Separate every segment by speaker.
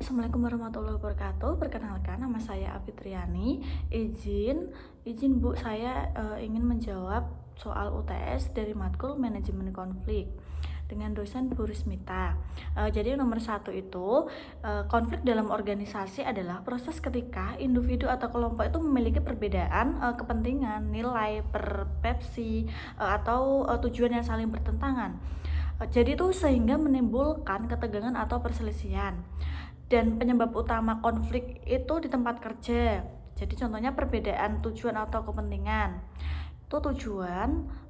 Speaker 1: Assalamualaikum warahmatullahi wabarakatuh. Perkenalkan, nama saya Afitriani. Izin Bu, saya ingin menjawab soal UTS dari matkul manajemen konflik dengan dosen Bu Rismita. Jadi nomor satu itu, konflik dalam organisasi adalah proses ketika individu atau kelompok itu memiliki perbedaan kepentingan, nilai, persepsi, atau tujuan yang saling bertentangan. Jadi itu sehingga menimbulkan ketegangan atau perselisihan. Dan penyebab utama konflik itu di tempat kerja. Jadi contohnya perbedaan tujuan atau kepentingan. Itu tujuan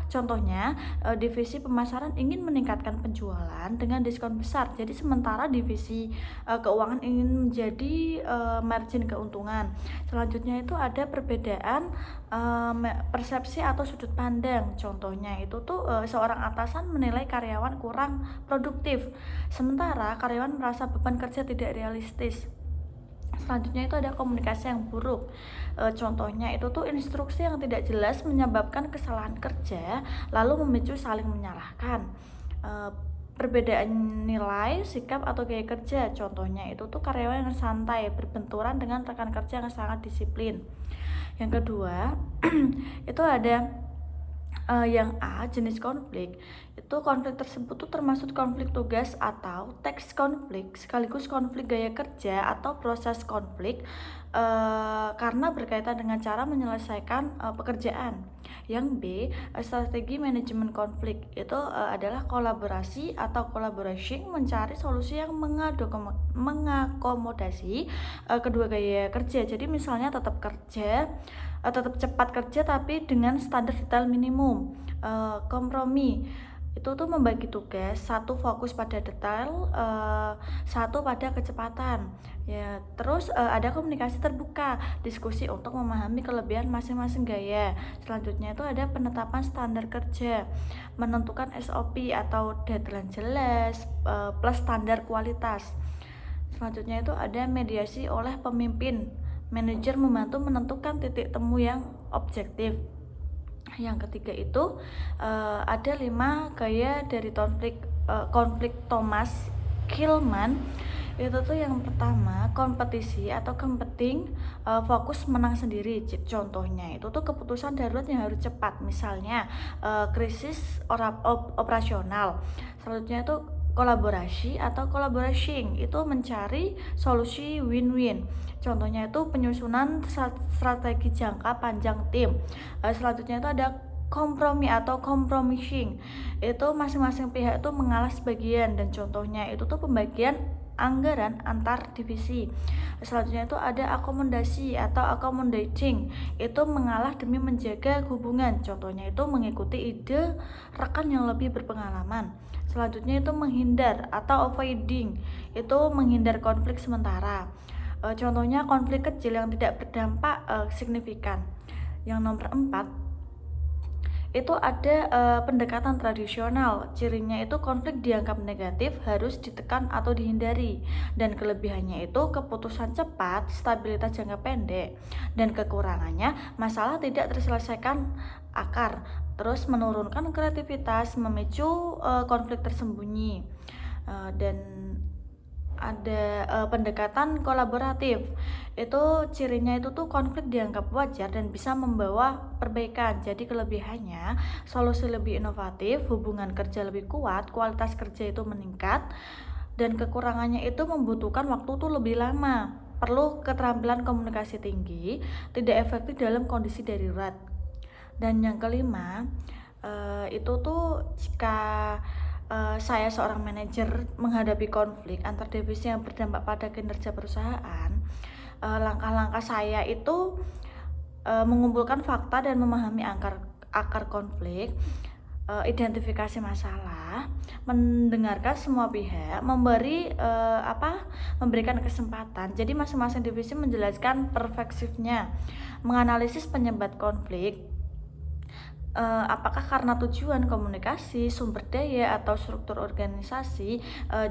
Speaker 1: contohnya divisi pemasaran ingin meningkatkan penjualan dengan diskon besar. Jadi sementara divisi keuangan ingin menjadi margin keuntungan. Selanjutnya itu ada perbedaan persepsi atau sudut pandang. Contohnya itu tuh seorang atasan menilai karyawan kurang produktif, sementara karyawan merasa beban kerja tidak realistis. Selanjutnya itu ada komunikasi yang buruk. Contohnya itu tuh instruksi yang tidak jelas menyebabkan kesalahan kerja, lalu memicu saling menyalahkan. Perbedaan nilai, sikap atau gaya kerja. Contohnya itu tuh karyawan yang santai berbenturan dengan rekan kerja yang sangat disiplin. Yang kedua, itu ada yang A, jenis konflik. Itu konflik tersebut tuh termasuk konflik tugas atau teks konflik, sekaligus konflik gaya kerja atau proses konflik karena berkaitan dengan cara menyelesaikan pekerjaan. Yang B, strategi manajemen konflik. Itu adalah kolaborasi atau collaboration, mencari solusi yang mengakomodasi kedua gaya kerja. Jadi misalnya tetap cepat kerja tapi dengan standar detail minimum. Kompromi itu tuh membagi tugas, satu fokus pada detail, satu pada kecepatan. Ya, terus ada komunikasi terbuka, diskusi untuk memahami kelebihan masing-masing gaya. Selanjutnya itu ada penetapan standar kerja, menentukan SOP atau deadline jelas, plus standar kualitas. Selanjutnya itu ada mediasi oleh pemimpin. Manajer membantu menentukan titik temu yang objektif. Yang ketiga itu ada 5 gaya dari konflik Thomas Kilmann. Itu tuh yang pertama, kompetisi atau competing, fokus menang sendiri. Contohnya itu tuh keputusan darurat yang harus cepat, misalnya krisis operasional. Selanjutnya itu kolaborasi atau collaboration, itu mencari solusi win-win. Contohnya itu penyusunan strategi jangka panjang tim. Selanjutnya itu ada kompromi atau compromising, itu masing-masing pihak itu mengalah sebagian, dan contohnya itu tuh pembagian anggaran antar divisi. Selanjutnya itu ada akomodasi atau accommodating, itu mengalah demi menjaga hubungan. Contohnya itu mengikuti ide rekan yang lebih berpengalaman. Selanjutnya itu menghindar atau avoiding, itu menghindar konflik sementara. Contohnya konflik kecil yang tidak berdampak signifikan. Yang nomor 4 itu ada pendekatan tradisional. Cirinya itu konflik dianggap negatif, harus ditekan atau dihindari, dan kelebihannya itu keputusan cepat, stabilitas jangka pendek, dan kekurangannya masalah tidak terselesaikan akar, terus menurunkan kreativitas, memicu konflik tersembunyi. Dan ada pendekatan kolaboratif. Itu cirinya itu tuh konflik dianggap wajar dan bisa membawa perbaikan. Jadi kelebihannya solusi lebih inovatif, hubungan kerja lebih kuat, kualitas kerja itu meningkat, dan kekurangannya itu membutuhkan waktu tuh lebih lama, perlu keterampilan komunikasi tinggi, tidak efektif dalam kondisi darurat. Dan yang kelima, itu tuh jika saya seorang manajer menghadapi konflik antar divisi yang berdampak pada kinerja perusahaan, langkah-langkah saya itu mengumpulkan fakta dan memahami akar konflik, identifikasi masalah, mendengarkan semua pihak, memberikan kesempatan. Jadi masing-masing divisi menjelaskan perspektifnya, menganalisis penyebab konflik, apakah karena tujuan, komunikasi, sumber daya, atau struktur organisasi,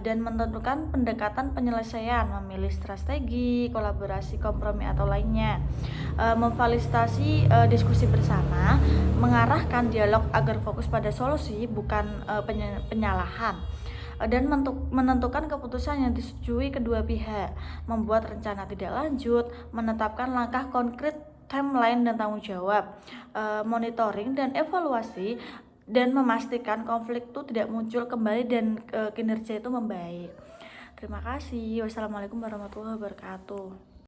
Speaker 1: dan menentukan pendekatan penyelesaian, memilih strategi, kolaborasi, kompromi, atau lainnya. Memfasilitasi diskusi bersama, mengarahkan dialog agar fokus pada solusi bukan penyalahan. dan menentukan keputusan yang disetujui kedua pihak, membuat rencana tidak lanjut, menetapkan langkah konkret, timeline dan tanggung jawab, monitoring dan evaluasi, dan memastikan konflik itu tidak muncul kembali dan kinerja itu membaik. Terima kasih. Wassalamualaikum warahmatullahi wabarakatuh.